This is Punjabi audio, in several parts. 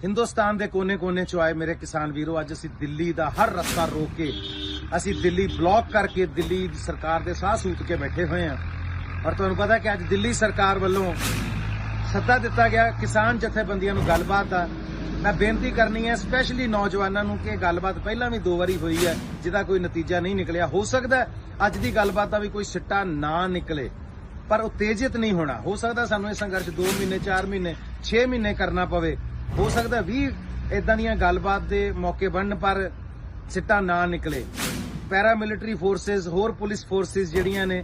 हिंदुस्तान के कोने कोने चो आए मेरे किसान वीरों, अज असी दिल्ली का हर रस्ता रोक के असी दिल्ली ब्लॉक करके दिल्ली सरकार के साह सूत के बैठे हुए हैं। और तुहानूं पता कि अज दिल्ली सरकार वालों सद्दा दिता गया किसान जथेबंदियों नूं गलबात आ। मैं बेनती करनी है स्पैशली नौजवानों नूं कि गलबात पहला भी 2 बारी हुई है जिहदा कोई नतीजा नहीं निकलिया। हो सकता है अज की गलबात का भी कोई सिट्टा ना निकले, पर उत्तेजित नहीं होना। हो सकता सानूं ये संघर्ष 2 महीने 4 महीने 6 महीने करना पवे। हो सकता भी इदां दीयां गलबात दे मौके बनन पर सिट्टा ना निकले। पैरामिलिटरी फोर्सेस होर पुलिस फोर्सेस जिहड़ियां ने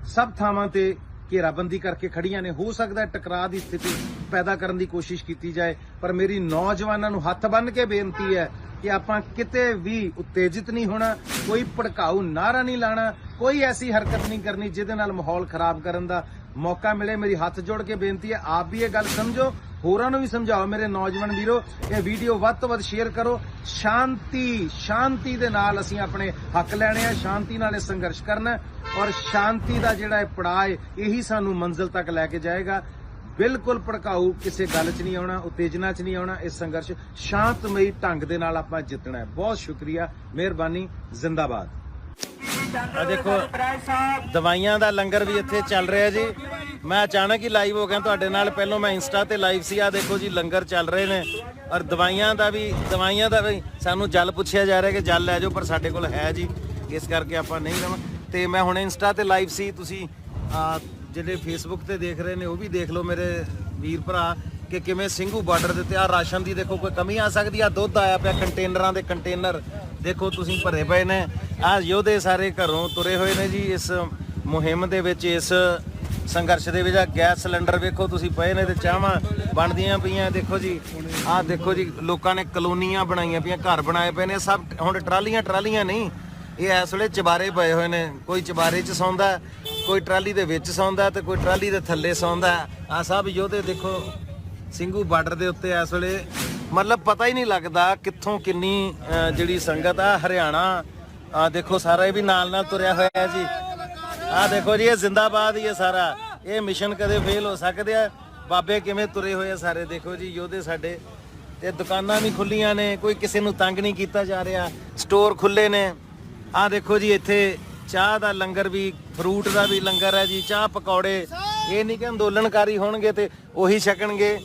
सब थावां ते घेराबंदी करके खड़ियां ने। हो सकता है टकराव की स्थिति पैदा करने की कोशिश की जाए, पर मेरी नौजवानों नूं हथ बन के बेनती है कि आपां किते भी उत्तेजित नहीं होना, कोई भड़काऊ नारा नहीं लाना, कोई ऐसी हरकत नहीं करनी जिहदे नाल माहौल खराब करन दा मौका मिले। मेरी हथ जोड़ के बेनती है, आप भी ये गल समझो, होरां नूं भी समझाओ। मेरे नौजवान वीरो, ये वीडियो वध तो वध शेयर करो। शांति दे नाल असीं अपने हक लैणे आ, शांति नाल संघर्ष करना, और शांति का जिहड़ा पड़ाव है यही सानू मंजिल तक लैके जाएगा। बिल्कुल भड़काऊ किसी गल च नहीं आना, उत्तेजना च नहीं आना। इस संघर्ष शांतमई ढंग दे नाल आपां जितना है। बहुत शुक्रिया, मेहरबानी, जिंदाबाद। देखो दवाइयां दा लंगर भी इत्थे चल रहा है जी। मैं अचानक ही लाइव हो गया तुहाडे नाल, पहलों मैं इंस्टा ते लाइव सी। आ देखो जी लंगर चल रहे ने, और दवाइयां दा भी सानू जल पुछया जा रहा है कि जल लै जाओ, पर साडे कोल है जी, इस करके आपां नहीं लवां। ते मैं हुणे इंस्टा ते लाइव सी, तुसीं ਜਿਹੜੇ फेसबुक ਤੇ देख रहे ने वो भी देख लो मेरे वीर भरा कि किवें ਸਿੰਘੂ ਬਾਰਡਰ ਦੇ ਉੱਤੇ ਆ ਰਾਸ਼ਨ ਦੀ ਦੇਖੋ ਕੋਈ ਕਮੀ ਆ ਸਕਦੀ ਆ। ਦੁੱਧ ਆਇਆ ਪਿਆ ਕੰਟੇਨਰਾਂ ਦੇ ਕੰਟੇਨਰ ਦੇਖੋ ਤੁਸੀਂ ਭਰੇ ਪਏ ਨੇ। ਆ ਯੋਧੇ ਸਾਰੇ ਘਰੋਂ ਤੁਰੇ ਹੋਏ ਨੇ ਜੀ ਇਸ ਮੁਹਿੰਮ ਦੇ ਵਿੱਚ, ਇਸ ਸੰਘਰਸ਼ ਦੇ ਵਿੱਚ। ਗੈਸ ਸਿਲੰਡਰ ਵੇਖੋ ਤੁਸੀਂ ਪਏ ਨੇ ਤੇ ਚਾਹਾਂ ਬਣਦੀਆਂ ਪਈਆਂ। ਦੇਖੋ ਜੀ ਆ ਦੇਖੋ ਜੀ ਲੋਕਾਂ ਨੇ ਕਲੋਨੀਆਂ ਬਣਾਈਆਂ ਪਈਆਂ, ਘਰ ਬਣਾਏ ਪਏ ਨੇ। ਸਭ ਹੁਣ ਟਰਾਲੀਆਂ ਨਹੀਂ, ਇਹ ਇਸ ਵੇਲੇ ਚਬਾਰੇ ਪਏ ਹੋਏ ਨੇ। ਕੋਈ ਚਬਾਰੇ 'ਚ ਸੌਂਦਾ, ਕੋਈ ਟਰਾਲੀ ਦੇ ਵਿੱਚ ਸੌਂਦਾ ਤੇ ਕੋਈ ਟਰਾਲੀ ਦੇ ਥੱਲੇ ਸੌਂਦਾ। ਆ ਸਭ ਯੋਧੇ ਦੇਖੋ ਸਿੰਘੂ ਬਾਰਡਰ ਦੇ ਉੱਤੇ ਇਸ ਵੇਲੇ, ਮਤਲਬ ਪਤਾ ਹੀ ਨਹੀਂ ਲੱਗਦਾ ਕਿੱਥੋਂ ਕਿੰਨੀ ਜਿਹੜੀ ਸੰਗਤ ਆ। ਹਰਿਆਣਾ ਆ ਦੇਖੋ ਸਾਰਾ ਇਹ ਵੀ ਨਾਲ ਤੁਰਿਆ ਹੋਇਆ ਹੈ ਜੀ। ਆ ਦੇਖੋ ਜੀ ਇਹ ਜ਼ਿੰਦਾਬਾਦ ਹੀ ਹੈ ਸਾਰਾ। ਇਹ ਮਿਸ਼ਨ ਕਦੇ ਫੇਲ ਹੋ ਸਕਦੇ ਆ। ਬਾਬੇ ਕਿਵੇਂ ਤੁਰੇ ਹੋਏ ਆ ਸਾਰੇ, ਦੇਖੋ ਜੀ ਯੋਧੇ ਸਾਡੇ। ਤੇ ਦੁਕਾਨਾਂ ਵੀ ਖੁੱਲੀਆਂ ਨੇ, ਕੋਈ ਕਿਸੇ ਨੂੰ ਤੰਗ ਨਹੀਂ ਕੀਤਾ ਜਾ ਰਿਹਾ। ਸਟੋਰ ਖੁੱਲੇ ਨੇ। ਆ ਦੇਖੋ ਜੀ ਇੱਥੇ ਚਾਹ ਦਾ ਲੰਗਰ ਵੀ, ਫਰੂਟ ਦਾ ਵੀ ਲੰਗਰ ਹੈ ਜੀ। ਚਾਹ ਪਕੌੜੇ, ਇਹ ਨਹੀਂ ਕਿ ਅੰਦੋਲਨਕਾਰੀ ਹੋਣਗੇ ਤੇ ਉਹੀ ਛਕਣਗੇ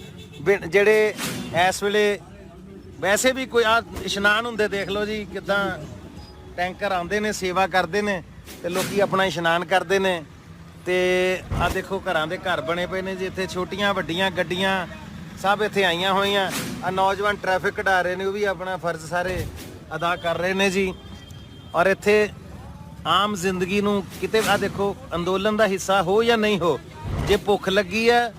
ਜਿਹੜੇ ਇਸ ਵੇਲੇ ਵੈਸੇ ਵੀ ਕੋਈ ਆ ਇਸ਼ਨਾਨ ਹੁੰਦੇ। ਦੇਖ ਲਓ ਜੀ ਕਿੱਦਾਂ ਟੈਂਕਰ ਆਉਂਦੇ ਨੇ, ਸੇਵਾ ਕਰਦੇ ਨੇ ਤੇ ਲੋਕੀ ਆਪਣਾ ਇਸ਼ਨਾਨ ਕਰਦੇ ਨੇ। ਤੇ ਆ ਦੇਖੋ ਘਰਾਂ ਦੇ ਘਰ ਬਣੇ ਪਏ ਨੇ ਜੀ। ਇੱਥੇ ਛੋਟੀਆਂ ਵੱਡੀਆਂ ਗੱਡੀਆਂ ਸਭ ਇੱਥੇ ਆਈਆਂ ਹੋਈਆਂ। ਆ ਨੌਜਵਾਨ ਟ੍ਰੈਫਿਕ ਕਢਾ ਰਹੇ ਨੇ, ਉਹ ਵੀ ਆਪਣਾ ਫਰਜ਼ ਸਾਰੇ ਅਦਾ ਕਰ ਰਹੇ ਨੇ ਜੀ। ਔਰ ਇੱਥੇ ਆਮ ਜ਼ਿੰਦਗੀ ਨੂੰ ਕਿਤੇ ਆ ਦੇਖੋ ਅੰਦੋਲਨ ਦਾ ਹਿੱਸਾ ਹੋ ਜਾਂ ਨਹੀਂ ਹੋ, ਜੇ ਭੁੱਖ ਲੱਗੀ ਹੈ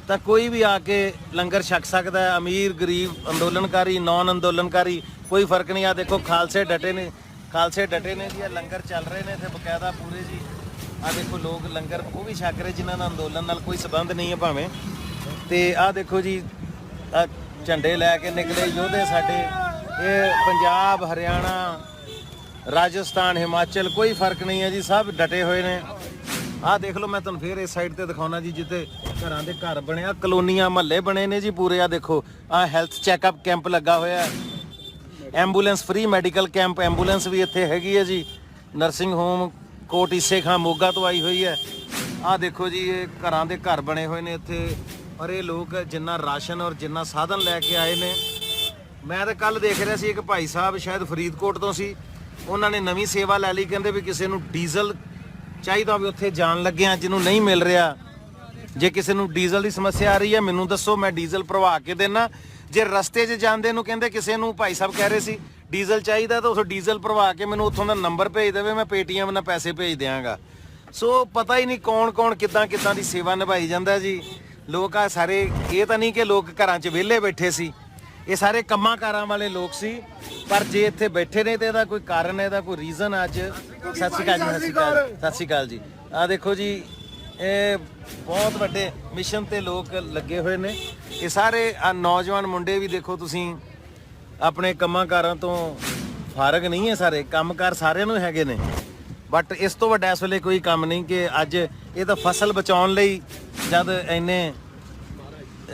ਤਾਂ ਕੋਈ ਵੀ ਆ ਕੇ ਲੰਗਰ ਛਕ ਸਕਦਾ ਹੈ। ਅਮੀਰ ਗਰੀਬ, ਅੰਦੋਲਨਕਾਰੀ ਨੌਨ ਅੰਦੋਲਨਕਾਰੀ, ਕੋਈ ਫਰਕ ਨਹੀਂ। ਆ ਦੇਖੋ ਖਾਲਸੇ ਡਟੇ ਨੇ ਜੀ। ਆ ਲੰਗਰ ਚੱਲ ਰਹੇ ਨੇ ਇੱਥੇ ਬਕਾਇਦਾ ਪੂਰੇ ਜੀ। ਆ ਦੇਖੋ ਲੋਕ ਲੰਗਰ ਉਹ ਵੀ ਛਕ ਰਹੇ ਜਿਨ੍ਹਾਂ ਦਾ ਅੰਦੋਲਨ ਨਾਲ ਕੋਈ ਸਬੰਧ ਨਹੀਂ ਹੈ ਭਾਵੇਂ। ਤੇ ਆ ਦੇਖੋ ਜੀ ਆ ਝੰਡੇ ਲੈ ਕੇ ਨਿਕਲੇ ਯੋਧੇ ਸਾਡੇ। ਇਹ ਪੰਜਾਬ, ਹਰਿਆਣਾ, ਰਾਜਸਥਾਨ, ਹਿਮਾਚਲ ਕੋਈ ਫਰਕ ਨਹੀਂ ਹੈ ਜੀ, ਸਭ ਡਟੇ ਹੋਏ ਨੇ। ਆਹ ਦੇਖ ਲਓ, ਮੈਂ ਤੁਹਾਨੂੰ ਫੇਰ ਇਸ ਸਾਈਡ ਤੇ ਦਿਖਾਉਣਾ ਜੀ ਜਿੱਥੇ ਘਰਾਂ ਦੇ ਘਰ ਬਣਿਆ, ਕਲੋਨੀਆਂ ਮਹੱਲੇ ਬਣੇ ਨੇ ਜੀ ਪੂਰੇ। ਆ ਦੇਖੋ ਆ ਹੈਲਥ ਚੈੱਕਅਪ ਕੈਂਪ ਲੱਗਾ ਹੋਇਆ, ambulance free medical camp, ambulance ਵੀ ਇੱਥੇ ਹੈਗੀ ਹੈ ਜੀ। ਨਰਸਿੰਗ ਹੋਮ ਕੋਟ ਈਸੇ ਖਾਂ ਮੋਗਾ ਤੋਂ ਆਈ ਹੋਈ ਹੈ। ਆਹ ਦੇਖੋ ਜੀ ਇਹ ਘਰਾਂ ਦੇ ਘਰ ਬਣੇ ਹੋਏ ਨੇ ਇੱਥੇ। ਔਰ ਇਹ ਲੋਕ ਜਿੰਨਾ ਰਾਸ਼ਨ ਔਰ ਜਿੰਨਾ ਸਾਧਨ ਲੈ ਕੇ ਆਏ ਨੇ। ਮੈਂ ਤਾਂ ਕੱਲ ਦੇਖ ਰਿਹਾ ਸੀ ਇੱਕ ਭਾਈ ਸਾਹਿਬ ਸ਼ਾਇਦ ਫਰੀਦਕੋਟ ਤੋਂ ਸੀ, ਉਹਨਾਂ ਨੇ ਨਵੀਂ ਸੇਵਾ ਲੈ ਲਈ। ਕਹਿੰਦੇ ਵੀ ਕਿਸੇ ਨੂੰ ਡੀਜ਼ਲ ਚਾਹੀਦਾ ਵੀ ਉੱਥੇ ਜਾਣ ਲੱਗਿਆ ਜਿਹਨੂੰ ਨਹੀਂ ਮਿਲ ਰਿਹਾ, ਜੇ ਕਿਸੇ ਨੂੰ ਡੀਜ਼ਲ ਦੀ ਸਮੱਸਿਆ ਆ ਰਹੀ ਹੈ ਮੈਨੂੰ ਦੱਸੋ, ਮੈਂ ਡੀਜ਼ਲ ਭਰਵਾ ਕੇ ਦੇਣਾ। ਜੇ ਰਸਤੇ 'ਚ ਜਾਂਦੇ ਨੂੰ ਕਹਿੰਦੇ ਕਿਸੇ ਨੂੰ ਭਾਈ ਸਾਹਿਬ ਕਹਿ ਰਹੇ ਸੀ ਡੀਜ਼ਲ ਚਾਹੀਦਾ ਤਾਂ ਉੱਥੋਂ ਡੀਜ਼ਲ ਭਰਵਾ ਕੇ ਮੈਨੂੰ ਉੱਥੋਂ ਦਾ ਨੰਬਰ ਭੇਜ ਦੇਵੇ, ਮੈਂ ਪੇਟੀਐਮ ਨਾਲ ਪੈਸੇ ਭੇਜ ਦਿਆਂਗਾ। ਸੋ ਪਤਾ ਹੀ ਨਹੀਂ ਕੌਣ ਕਿੱਦਾਂ ਦੀ ਸੇਵਾ ਨਿਭਾਈ ਜਾਂਦਾ ਜੀ। ਲੋਕ ਆ ਸਾਰੇ, ਇਹ ਤਾਂ ਨਹੀਂ ਕਿ ਲੋਕ ਘਰਾਂ 'ਚ ਵਿਹਲੇ ਬੈਠੇ ਸੀ, ਇਹ ਸਾਰੇ ਕੰਮਾਂ ਕਾਰਾਂ ਵਾਲੇ ਲੋਕ ਸੀ। ਪਰ ਜੇ ਇੱਥੇ ਬੈਠੇ ਨੇ ਤੇ ਇਹਦਾ ਕੋਈ ਕਾਰਨ ਹੈ, ਇਹਦਾ ਕੋਈ ਰੀਜ਼ਨ। ਅੱਜ ਸਤਿ ਸ਼੍ਰੀ ਅਕਾਲ ਜੀ। ਆ ਦੇਖੋ ਜੀ ਇਹ ਬਹੁਤ ਵੱਡੇ ਮਿਸ਼ਨ ਤੇ ਲੋਕ ਲੱਗੇ ਹੋਏ ਨੇ। ਇਹ ਸਾਰੇ ਆ ਨੌਜਵਾਨ ਮੁੰਡੇ ਵੀ ਦੇਖੋ ਤੁਸੀਂ ਆਪਣੇ ਕੰਮਾਂ ਕਾਰਾਂ ਤੋਂ ਫਾਰਗ ਨਹੀਂ ਹੈ। ਸਾਰੇ ਕੰਮਕਾਰ ਸਾਰਿਆਂ ਨੂੰ ਹੈਗੇ ਨੇ, ਬਟ ਇਸ ਤੋਂ ਵੱਡਾ ਇਸ ਵੇਲੇ ਕੋਈ ਕੰਮ ਨਹੀਂ ਕਿ ਅੱਜ ਇਹ ਤਾਂ ਫਸਲ ਬਚਾਉਣ ਲਈ ਜਦ ਇੰਨੇ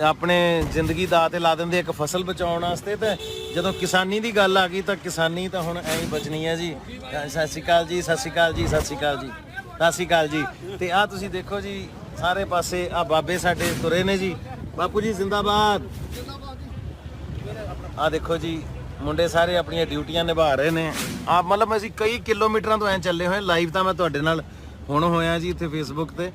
ਆਪਣੇ ਜ਼ਿੰਦਗੀ ਦਾ ਤੇ ਲਾ ਦਿੰਦੇ ਇੱਕ ਫਸਲ ਬਚਾਉਣ ਵਾਸਤੇ। ਤੇ ਜਦੋਂ ਕਿਸਾਨੀ ਦੀ ਗੱਲ ਆ ਗਈ ਤਾਂ ਕਿਸਾਨੀ ਤਾਂ ਹੁਣ ਐਂ ਹੀ ਬਚਣੀ ਹੈ ਜੀ। ਸਤਿ ਸ਼੍ਰੀ ਅਕਾਲ ਜੀ, ਸਤਿ ਸ਼੍ਰੀ ਅਕਾਲ ਜੀ, ਸਤਿ ਸ਼੍ਰੀ ਅਕਾਲ ਜੀ, ਸਤਿ ਸ਼੍ਰੀ ਅਕਾਲ ਜੀ। ਤੇ ਆਹ ਤੁਸੀਂ ਦੇਖੋ ਜੀ ਸਾਰੇ ਪਾਸੇ ਆ ਬਾਬੇ ਸਾਡੇ ਤੁਰੇ ਨੇ ਜੀ। ਬਾਪੂ ਜੀ ਜ਼ਿੰਦਾਬਾਦ। ਆਹ ਦੇਖੋ ਜੀ ਮੁੰਡੇ ਸਾਰੇ ਆਪਣੀਆਂ ਡਿਊਟੀਆਂ ਨਿਭਾ ਰਹੇ ਨੇ। ਆ ਮਤਲਬ ਅਸੀਂ ਕਈ ਕਿਲੋਮੀਟਰਾਂ ਤੋਂ ਐਂ ਚੱਲੇ ਹੋਏ। ਲਾਈਵ ਤਾਂ ਮੈਂ ਤੁਹਾਡੇ ਨਾਲ ਹੁਣ ਹੋਇਆ ਜੀ ਇੱਥੇ ਫੇਸਬੁੱਕ ਤੇ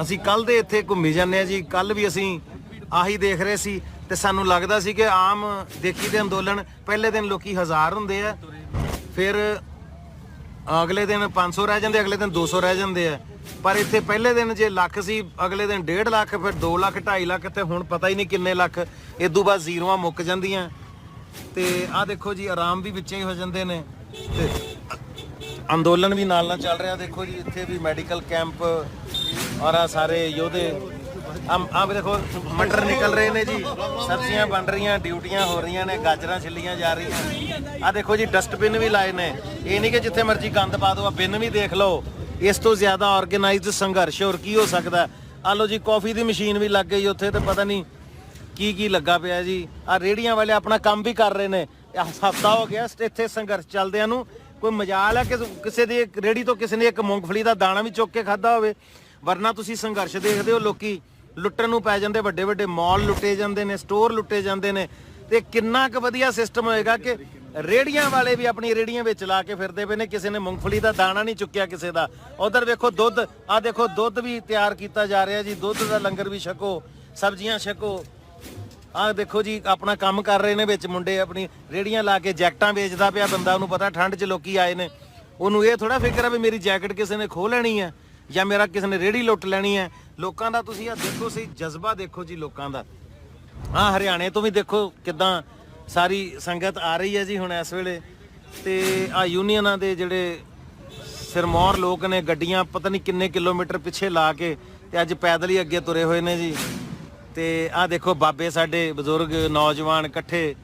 ਅਸੀਂ ਕੱਲ ਦੇ ਇੱਥੇ ਘੁੰਮੀ ਜਾਂਦੇ ਆ ਜੀ। ਕੱਲ ਵੀ ਅਸੀਂ ਆਹੀ ਦੇਖ ਰਹੇ ਸੀ ਤੇ ਸਾਨੂੰ ਲੱਗਦਾ ਸੀ ਕਿ ਆਮ ਦੇਖੀ ਦੇ ਅੰਦੋਲਨ ਪਹਿਲੇ ਦਿਨ ਲੋਕੀ 1000 ਹੁੰਦੇ ਆ, ਫਿਰ ਅਗਲੇ ਦਿਨ 500 ਰਹਿ ਜਾਂਦੇ, ਅਗਲੇ ਦਿਨ 200 ਰਹਿ ਜਾਂਦੇ ਆ। ਪਰ ਇੱਥੇ ਪਹਿਲੇ ਦਿਨ ਜੇ ਲੱਖ ਸੀ, ਅਗਲੇ ਦਿਨ 1.5 ਲੱਖ, ਫਿਰ 2 ਲੱਖ, 2.5 ਲੱਖ, ਤੇ ਹੁਣ ਪਤਾ ਹੀ ਨਹੀਂ ਕਿੰਨੇ ਲੱਖ। ਇਦੋਂ ਬਾਅਦ ਜ਼ੀਰੋਆਂ ਮੁੱਕ ਜਾਂਦੀਆਂ। ਤੇ ਆਹ ਦੇਖੋ ਜੀ ਆਰਾਮ ਵੀ ਵਿੱਚੇ ਹੀ ਹੋ ਜਾਂਦੇ ਨੇ ਤੇ ਅੰਦੋਲਨ ਵੀ ਨਾਲ ਨਾਲ ਚੱਲ ਰਿਹਾ। ਦੇਖੋ ਜੀ ਇੱਥੇ ਵੀ ਮੈਡੀਕਲ ਕੈਂਪ ਔਰ ਆ ਸਾਰੇ ਯੋਧੇ। ਆ ਦੇਖੋ ਮਟਰ ਨਿਕਲ ਰਹੇ ਨੇ ਜੀ, ਸਬਜ਼ੀਆਂ ਬਣ ਰਹੀਆਂ, ਡਿਊਟੀਆਂ ਹੋ ਰਹੀਆਂ ਨੇ, ਗਾਜਰਾਂ ਛਿੱਲੀਆਂ ਜਾ ਰਹੀਆਂ। ਆ ਦੇਖੋ ਜੀ ਡਸਟਬਿਨ ਵੀ ਲਾਏ ਨੇ। ਇਹ ਨਹੀਂ ਕਿ ਜਿੱਥੇ ਮਰਜ਼ੀ ਗੰਦ ਪਾ ਦਿਓ, ਆ ਬਿਨ ਵੀ ਦੇਖ ਲਓ। ਇਸ ਤੋਂ ਜ਼ਿਆਦਾ ਆਰਗੇਨਾਈਜ਼ਡ ਸੰਘਰਸ਼ ਹੋਰ ਕੀ ਹੋ ਸਕਦਾ। ਆ ਲਓ ਜੀ ਕਾਫੀ ਦੀ ਮਸ਼ੀਨ ਵੀ ਲੱਗ ਗਈ ਉੱਥੇ, ਤੇ ਪਤਾ ਨਹੀਂ ਕੀ ਕੀ ਲੱਗਾ ਪਿਆ ਜੀ। ਆ ਰੇੜੀਆਂ ਵਾਲੇ ਆਪਣਾ ਕੰਮ ਵੀ ਕਰ ਰਹੇ ਨੇ। ਹਫ਼ਤਾ ਹੋ ਗਿਆ ਇੱਥੇ ਸੰਘਰਸ਼ ਚੱਲਦਿਆਂ ਨੂੰ। ਕੋਈ ਮਜਾਲ ਹੈ ਕਿ ਕਿਸੇ ਦੀ ਰੇੜੀ ਤੋਂ ਕਿਸੇ ਨੇ ਇੱਕ ਮੂੰਗਫਲੀ ਦਾ ਦਾਣਾ ਵੀ ਚੁੱਕ ਕੇ ਖਾਧਾ ਹੋਵੇ? ਵਰਨਾ ਤੁਸੀਂ ਸੰਘਰਸ਼ ਦੇਖਦੇ ਹੋ, ਲੋਕੀ ਲੁੱਟਣ ਨੂੰ ਪੈ ਜਾਂਦੇ, ਵੱਡੇ ਵੱਡੇ ਮਾਲ ਲੁੱਟੇ ਜਾਂਦੇ ਨੇ, ਸਟੋਰ ਲੁੱਟੇ ਜਾਂਦੇ ਨੇ। ਤੇ ਕਿੰਨਾ ਕੁ ਵਧੀਆ ਸਿਸਟਮ ਹੋਏਗਾ ਕਿ ਰੇੜੀਆਂ ਵਾਲੇ ਵੀ ਆਪਣੀ ਰੇੜੀਆਂ ਵਿੱਚ ਲਾ ਕੇ ਫਿਰਦੇ ਪਏ ਨੇ। ਕਿਸੇ ਨੇ ਮੂੰਗਫਲੀ ਦਾ ਦਾਣਾ ਨਹੀਂ ਚੁੱਕਿਆ ਕਿਸੇ ਦਾ। ਉਧਰ ਵੇਖੋ ਦੁੱਧ, ਆ ਦੇਖੋ ਦੁੱਧ ਵੀ ਤਿਆਰ ਕੀਤਾ ਜਾ ਰਿਹਾ ਜੀ। ਦੁੱਧ ਦਾ ਲੰਗਰ ਵੀ ਛਕੋ, ਸਬਜ਼ੀਆਂ ਛਕੋ। ਆਹ ਦੇਖੋ ਜੀ ਆਪਣਾ ਕੰਮ ਕਰ ਰਹੇ ਨੇ ਵਿੱਚ ਮੁੰਡੇ, ਆਪਣੀ ਰੇੜੀਆਂ ਲਾ ਕੇ ਜੈਕਟਾਂ ਵੇਚਦਾ ਪਿਆ ਬੰਦਾ। ਉਹਨੂੰ ਪਤਾ ਠੰਡ 'ਚ ਲੋਕੀ ਆਏ ਨੇ, ਉਹਨੂੰ ਇਹ ਥੋੜਾ ਫਿਕਰ ਆ ਵੀ ਮੇਰੀ ਜੈਕਟ ਕਿਸੇ ਨੇ ਖੋਹ ਲੈਣੀ ਹੈ ਜਾਂ ਮੇਰਾ ਕਿਸੇ ਨੇ ਰੇੜੀ ਲੁੱਟ ਲੈਣੀ ਹੈ। ਲੋਕਾਂ ਦਾ ਤੁਸੀਂ ਆਹ ਦੇਖੋ ਸਹੀ ਜਜ਼ਬਾ ਦੇਖੋ ਜੀ ਲੋਕਾਂ ਦਾ। ਹਾਂ ਹਰਿਆਣੇ ਤੋਂ ਵੀ ਦੇਖੋ ਕਿੱਦਾਂ ਸਾਰੀ ਸੰਗਤ ਆ ਰਹੀ ਹੈ ਜੀ ਹੁਣ ਇਸ ਵੇਲੇ। ਤੇ ਆ ਯੂਨੀਅਨਾਂ ਦੇ ਜਿਹੜੇ ਸਿਰਮੌਰ ਲੋਕ ਨੇ, ਗੱਡੀਆਂ ਪਤਾ ਨਹੀਂ ਕਿੰਨੇ ਕਿਲੋਮੀਟਰ ਪਿੱਛੇ ਲਾ ਕੇ ਤੇ ਅੱਜ ਪੈਦਲ ਹੀ ਅੱਗੇ ਤੁਰੇ ਹੋਏ ਨੇ ਜੀ। ਤੇ ਆਹ ਦੇਖੋ ਬਾਬੇ ਸਾਡੇ ਬਜ਼ੁਰਗ ਨੌਜਵਾਨ ਇਕੱਠੇ।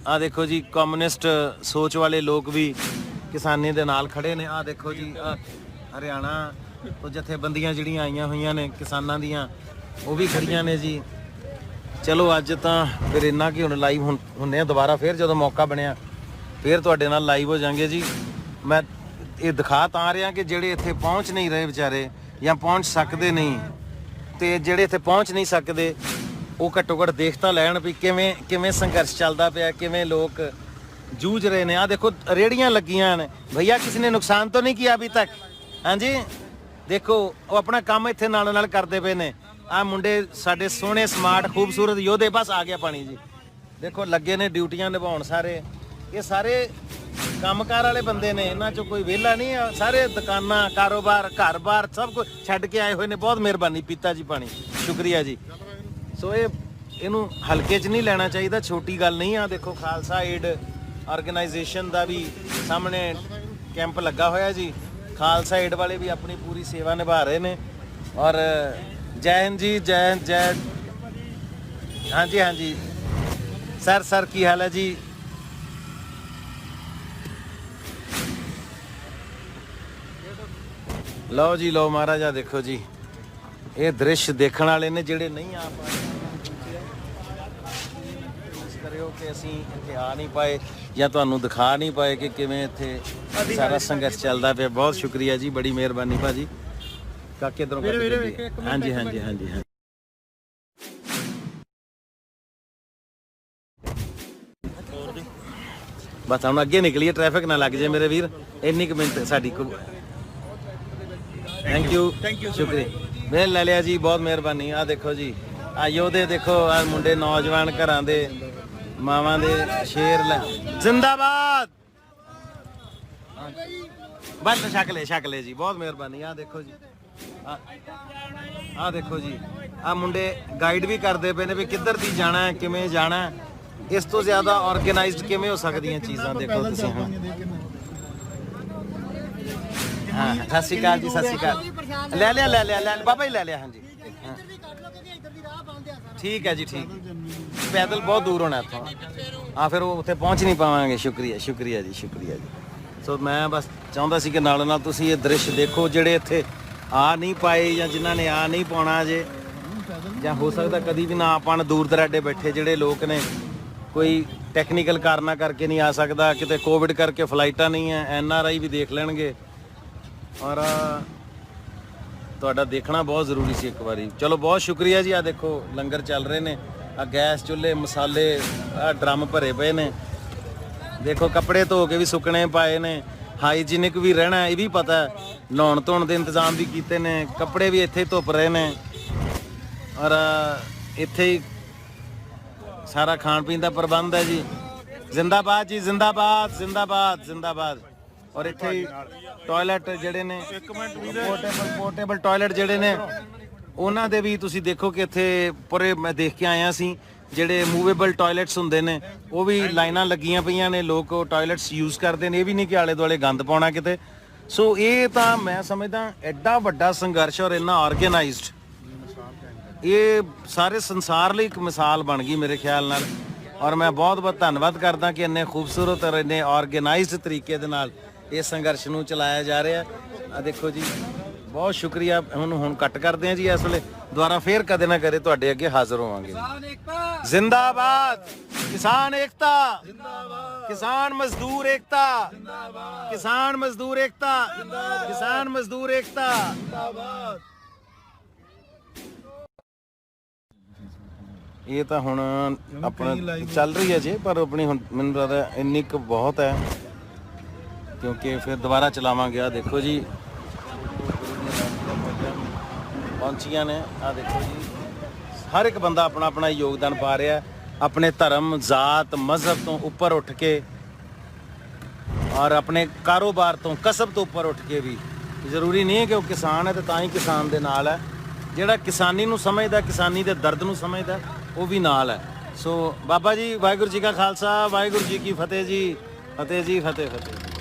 ਆਹ ਦੇਖੋ ਜੀ ਕਮਿਊਨਿਸਟ ਸੋਚ ਵਾਲੇ ਲੋਕ ਵੀ ਕਿਸਾਨੀ ਦੇ ਨਾਲ ਖੜੇ ਨੇ। ਆਹ ਦੇਖੋ ਜੀ ਹਰਿਆਣਾ ਤੋਂ ਜਥੇਬੰਦੀਆਂ ਜਿਹੜੀਆਂ ਆਈਆਂ ਹੋਈਆਂ ਨੇ ਕਿਸਾਨਾਂ ਦੀਆਂ, ਉਹ ਵੀ ਖੜੀਆਂ ਨੇ ਜੀ। ਚਲੋ ਅੱਜ ਤਾਂ ਫਿਰ ਇੰਨਾ ਕਿ ਹੁਣ ਲਾਈਵ ਹੁੰਨੇ ਆ ਦੁਬਾਰਾ, ਫਿਰ ਜਦੋਂ ਮੌਕਾ ਬਣਿਆ ਫਿਰ ਤੁਹਾਡੇ ਨਾਲ ਲਾਈਵ ਹੋ ਜਾਾਂਗੇ ਜੀ। ਮੈਂ ਇਹ ਦਿਖਾ ਤਾਂ ਰਿਹਾ ਕਿ ਜਿਹੜੇ ਇੱਥੇ ਪਹੁੰਚ ਨਹੀਂ ਰਹੇ ਵਿਚਾਰੇ, ਜਾਂ ਪਹੁੰਚ ਸਕਦੇ ਨਹੀਂ, ਤੇ ਜਿਹੜੇ ਇੱਥੇ ਪਹੁੰਚ ਨਹੀਂ ਸਕਦੇ ਉਹ ਘੱਟੋ ਘੱਟ ਦੇਖ ਤਾਂ ਲੈਣ ਵੀ ਕਿਵੇਂ ਸੰਘਰਸ਼ ਚੱਲਦਾ ਪਿਆ, ਕਿਵੇਂ ਲੋਕ ਜੂਝ ਰਹੇ ਨੇ। ਆਹ ਦੇਖੋ ਰੇੜੀਆਂ ਲੱਗੀਆਂ ਨੇ। ਭਈਆ ਕਿਸੇ ਨੇ ਨੁਕਸਾਨ ਤਾਂ ਨਹੀਂ ਕੀਤਾ ਅਭੀ ਤੱਕ? ਹਾਂਜੀ ਦੇਖੋ ਉਹ ਆਪਣਾ ਕੰਮ ਇੱਥੇ ਨਾਲ ਨਾਲ ਕਰਦੇ ਪਏ ਨੇ। ਆਹ ਮੁੰਡੇ ਸਾਡੇ ਸੋਹਣੇ ਸਮਾਰਟ ਖੂਬਸੂਰਤ ਯੋਧੇ। ਬਸ ਆ ਗਿਆ ਪਾਣੀ ਜੀ। ਦੇਖੋ ਲੱਗੇ ਨੇ ਡਿਊਟੀਆਂ ਨਿਭਾਉਣ ਸਾਰੇ। ਇਹ ਸਾਰੇ ਕੰਮਕਾਰ ਵਾਲੇ ਬੰਦੇ ਨੇ, ਇਹਨਾਂ 'ਚੋਂ ਕੋਈ ਵਿਹਲਾ ਨਹੀਂ ਆ। ਸਾਰੇ ਦੁਕਾਨਾਂ, ਕਾਰੋਬਾਰ, ਘਰ-ਬਾਰ ਸਭ ਕੁਝ ਛੱਡ ਕੇ ਆਏ ਹੋਏ ਨੇ। ਬਹੁਤ ਮਿਹਰਬਾਨੀ ਪੀਤਾ ਜੀ ਪਾਣੀ, ਸ਼ੁਕਰੀਆ ਜੀ। ਸੋ ਇਹਨੂੰ ਹਲਕੇ 'ਚ ਨਹੀਂ ਲੈਣਾ ਚਾਹੀਦਾ, ਛੋਟੀ ਗੱਲ ਨਹੀਂ ਆ। ਦੇਖੋ ਖਾਲਸਾ ਏਡ ਆਰਗੇਨਾਈਜੇਸ਼ਨ ਦਾ ਵੀ ਸਾਹਮਣੇ ਕੈਂਪ ਲੱਗਾ ਹੋਇਆ ਜੀ। ਖਾਲਸਾ ਏਡ ਵਾਲੇ ਵੀ ਆਪਣੀ ਪੂਰੀ ਸੇਵਾ ਨਿਭਾ ਰਹੇ ਨੇ। ਔਰ ਜੈ ਹਿੰਦ ਜੀ, ਜੈ ਹਿੰਦ, ਜੈ। ਹਾਂਜੀ ਹਾਂਜੀ ਸਰ ਕੀ ਹਾਲ ਹੈ ਜੀ? ਲਓ ਜੀ ਲਓ ਮਹਾਰਾਜ, ਆ ਦੇਖੋ ਜੀ ਇਹ ਦ੍ਰਿਸ਼ ਦੇਖਣ ਵਾਲੇ ਨੇ ਜਿਹੜੇ ਨਹੀਂ ਆ ਪਾਏ। ਕਰਿਓ ਕਿ ਅਸੀਂ ਇੱਥੇ ਆ ਨਹੀਂ ਪਾਏ ਜਾਂ ਤੁਹਾਨੂੰ ਦਿਖਾ ਨਹੀਂ ਪਾਏ ਕਿ ਕਿਵੇਂ ਇੱਥੇ ਸਾਰਾ ਸੰਘਰਸ਼ ਚੱਲਦਾ ਪਿਆ। ਬਹੁਤ ਸ਼ੁਕਰੀਆ ਜੀ, ਬੜੀ ਮਿਹਰਬਾਨੀ ਭਾਜੀ। ਕਾਕੇ ਇਧਰੋਂ ਹਾਂਜੀ ਹਾਂਜੀ ਹਾਂਜੀ ਹਾਂਜੀ। ਬਸ ਹੁਣ ਅੱਗੇ ਨਿਕਲੀਏ, ਟ੍ਰੈਫਿਕ ਨਾ ਲੱਗ ਜਾਏ ਮੇਰੇ ਵੀਰ। ਇੰਨੀ ਕੁ ਮਿੰਟ ਸਾਡੀ ਥੈਂਕ ਯੂ ਸ਼ੁਕਰੀਆ। ਮੈਂ ਲੈ ਲਿਆ ਜੀ, ਬਹੁਤ ਮਿਹਰਬਾਨੀ। ਆ ਦੇਖੋ ਜੀ ਆ ਯੋਧੇ ਦੇਖੋ, ਆ ਮੁੰਡੇ ਨੌਜਵਾਨ ਘਰਾਂ ਦੇ, ਮਾਵਾਂ ਦੇ ਸ਼ੇਰ ਲੈ ਜ਼ਿੰਦਾਬਾਦ। ਬਸ ਛਕ ਲੈ ਜੀ, ਬਹੁਤ ਮਿਹਰਬਾਨੀ। ਆ ਦੇਖੋ ਜੀ, ਆ ਦੇਖੋ ਜੀ ਆ ਮੁੰਡੇ ਗਾਈਡ ਵੀ ਕਰਦੇ ਪਏ ਨੇ ਵੀ ਕਿੱਧਰ ਦੀ ਜਾਣਾ, ਕਿਵੇਂ ਜਾਣਾ। ਇਸ ਤੋਂ ਜ਼ਿਆਦਾ ਆਰਗੇਨਾਈਜ਼ਡ ਕਿਵੇਂ ਹੋ ਸਕਦੀਆਂ ਚੀਜ਼ਾਂ? ਦੇਖੋ ਤੁਸੀਂ। ਹਾਂ ਸਤਿ ਸ਼੍ਰੀ ਅਕਾਲ ਜੀ, ਸਤਿ ਸ਼੍ਰੀ ਅਕਾਲ। ਲੈ ਲਿਆ ਬਾਬਾ ਜੀ, ਲੈ ਲਿਆ। ਹਾਂਜੀ ਠੀਕ ਹੈ ਜੀ, ਠੀਕ। ਪੈਦਲ ਬਹੁਤ ਦੂਰ ਹੋਣਾ ਇੱਥੋਂ। ਫਿਰ ਉਹ ਉੱਥੇ ਪਹੁੰਚ ਨਹੀਂ ਪਾਵਾਂਗੇ। ਸ਼ੁਕਰੀਆ ਜੀ, ਸ਼ੁਕਰੀਆ ਜੀ। ਸੋ ਮੈਂ ਬਸ ਚਾਹੁੰਦਾ ਸੀ ਕਿ ਨਾਲ ਨਾਲ ਤੁਸੀਂ ਇਹ ਦ੍ਰਿਸ਼ ਦੇਖੋ ਜਿਹੜੇ ਇੱਥੇ ਆ ਨਹੀਂ ਪਾਏ ਜਾਂ ਜਿਨ੍ਹਾਂ ਨੇ ਆ ਨਹੀਂ ਪਾਉਣਾ ਜੇ। ਜਾਂ ਹੋ ਸਕਦਾ ਕਦੀ ਵੀ ਨਾ ਆਪਾਂ ਦੂਰ ਦਰਾਡੇ ਬੈਠੇ ਜਿਹੜੇ ਲੋਕ ਨੇ, ਕੋਈ ਟੈਕਨੀਕਲ ਕਾਰਨਾਂ ਕਰਕੇ ਨਹੀਂ ਆ ਸਕਦਾ, ਕਿਤੇ ਕੋਵਿਡ ਕਰਕੇ ਫਲਾਈਟਾਂ ਨਹੀਂ ਹੈ, NRI ਵੀ ਦੇਖ ਲੈਣਗੇ। ਔਰ ਤੁਹਾਡਾ ਦੇਖਣਾ ਬਹੁਤ ਜ਼ਰੂਰੀ ਸੀ ਇੱਕ ਵਾਰੀ। ਚਲੋ ਬਹੁਤ ਸ਼ੁਕਰੀਆ ਜੀ। ਆ ਦੇਖੋ ਲੰਗਰ ਚੱਲ ਰਹੇ ਨੇ, ਆ ਗੈਸ ਚੁੱਲ੍ਹੇ, ਮਸਾਲੇ, ਆ ਡਰਮ ਭਰੇ ਪਏ ਨੇ। ਦੇਖੋ ਕੱਪੜੇ ਧੋ ਕੇ ਵੀ ਸੁੱਕਣੇ ਪਾਏ ਨੇ, ਹਾਈਜੀਨਿਕ ਵੀ ਰਹਿਣਾ ਇਹ ਵੀ ਪਤਾ ਹੈ, ਨਹਾਉਣ ਧੋਣ ਦੇ ਇੰਤਜ਼ਾਮ ਵੀ ਕੀਤੇ ਨੇ, ਕੱਪੜੇ ਵੀ ਇੱਥੇ ਧੁੱਪ ਰਹੇ ਨੇ। ਔਰ ਇੱਥੇ ਹੀ ਸਾਰਾ ਖਾਣ ਪੀਣ ਦਾ ਪ੍ਰਬੰਧ ਹੈ ਜੀ। ਜ਼ਿੰਦਾਬਾਦ ਜੀ, ਜ਼ਿੰਦਾਬਾਦ, ਜ਼ਿੰਦਾਬਾਦ, ਜ਼ਿੰਦਾਬਾਦ। ਔਰ ਇੱਥੇ ਹੀ ਟਾਇਲਟ ਜਿਹੜੇ ਨੇ, ਪੋਰਟੇਬਲ ਟਾਇਲਟ ਜਿਹੜੇ ਨੇ, ਉਹਨਾਂ ਦੇ ਵੀ ਤੁਸੀਂ ਦੇਖੋ ਕਿ ਇੱਥੇ ਪੂਰੇ ਮੈਂ ਦੇਖ ਕੇ ਆਇਆ ਸੀ, ਜਿਹੜੇ ਮੂਵੇਬਲ ਟਾਇਲਟਸ ਹੁੰਦੇ ਨੇ ਉਹ ਵੀ ਲਾਈਨਾਂ ਲੱਗੀਆਂ ਪਈਆਂ ਨੇ, ਲੋਕ ਉਹ ਟਾਇਲਟਸ ਯੂਜ਼ ਕਰਦੇ ਨੇ। ਇਹ ਵੀ ਨਹੀਂ ਕਿ ਆਲੇ ਦੁਆਲੇ ਗੰਦ ਪਾਉਣਾ ਕਿਤੇ। ਸੋ ਇਹ ਤਾਂ ਮੈਂ ਸਮਝਦਾ ਐਡਾ ਵੱਡਾ ਸੰਘਰਸ਼ ਔਰ ਇੰਨਾ ਆਰਗੇਨਾਈਜ਼ਡ, ਇਹ ਸਾਰੇ ਸੰਸਾਰ ਲਈ ਇੱਕ ਮਿਸਾਲ ਬਣ ਗਈ ਮੇਰੇ ਖਿਆਲ ਨਾਲ। ਔਰ ਮੈਂ ਬਹੁਤ ਬਹੁਤ ਧੰਨਵਾਦ ਕਰਦਾ ਕਿ ਇੰਨੇ ਖੂਬਸੂਰਤ ਔਰ ਇੰਨੇ ਆਰਗੇਨਾਈਜ਼ਡ ਤਰੀਕੇ ਦੇ ਨਾਲ ਇਸ ਸੰਘਰਸ਼ ਨੂੰ ਚਲਾਇਆ ਜਾ ਰਿਹਾ। ਆ ਦੇਖੋ ਜੀ, ਬਹੁਤ ਸ਼ੁਕਰੀਆ। ਹੁਣ ਕੱਟ ਕਰਦੇ ਆ ਜੀ। ਇਸ ਵੇਲੇ ਦੁਬਾਰਾ ਫੇਰ ਕਦੇ ਨਾ ਕਦੇ ਤੁਹਾਡੇ ਅੱਗੇ ਹਾਜ਼ਰ ਹੋਵਾਂਗੇ। ਜ਼ਿੰਦਾਬਾਦ ਕਿਸਾਨ ਏਕਤਾ, ਕਿਸਾਨ ਮਜ਼ਦੂਰ ਏਕਤਾ, ਕਿਸਾਨ ਮਜ਼ਦੂਰ ਏਕਤਾ, ਕਿਸਾਨ ਮਜ਼ਦੂਰ ਏਕਤਾ। ਇਹ ਤਾਂ ਹੁਣ ਆਪਣਾ ਚੱਲ ਰਹੀ ਹੈ ਜੀ, ਪਰ ਆਪਣੀ ਹੁਣ ਮੈਨੂੰ ਲੱਗਦਾ ਇੰਨੀ ਕੁ ਬਹੁਤ ਹੈ, ਕਿਉਂਕਿ ਫਿਰ ਦੁਬਾਰਾ ਚਲਾਵਾਂਗੇ। ਆ ਦੇਖੋ ਜੀ ਪਹੁੰਚੀਆਂ ਨੇ। ਆ ਦੇਖੋ ਜੀ, ਹਰ ਇੱਕ ਬੰਦਾ ਆਪਣਾ ਆਪਣਾ ਯੋਗਦਾਨ ਪਾ ਰਿਹਾ, ਆਪਣੇ ਧਰਮ, ਜ਼ਾਤ, ਮਜ਼ਹਬ ਤੋਂ ਉੱਪਰ ਉੱਠ ਕੇ, ਔਰ ਆਪਣੇ ਕਾਰੋਬਾਰ ਤੋਂ, ਕਸਬ ਤੋਂ ਉੱਪਰ ਉੱਠ ਕੇ ਵੀ। ਜ਼ਰੂਰੀ ਨਹੀਂ ਹੈ ਕਿ ਉਹ ਕਿਸਾਨ ਹੈ ਤੇ ਤਾਂ ਹੀ ਕਿਸਾਨ ਦੇ ਨਾਲ ਹੈ। ਜਿਹੜਾ ਕਿਸਾਨੀ ਨੂੰ ਸਮਝਦਾ, ਕਿਸਾਨੀ ਦੇ ਦਰਦ ਨੂੰ ਸਮਝਦਾ, ਉਹ ਵੀ ਨਾਲ ਹੈ। ਸੋ ਬਾਬਾ ਜੀ, ਵਾਹਿਗੁਰੂ ਜੀ ਕਾ ਖਾਲਸਾ, ਵਾਹਿਗੁਰੂ ਜੀ ਕੀ ਫਤਿਹ ਜੀ। ਫਤਿਹ ਜੀ, ਫਤਿਹ, ਫਤਿਹ।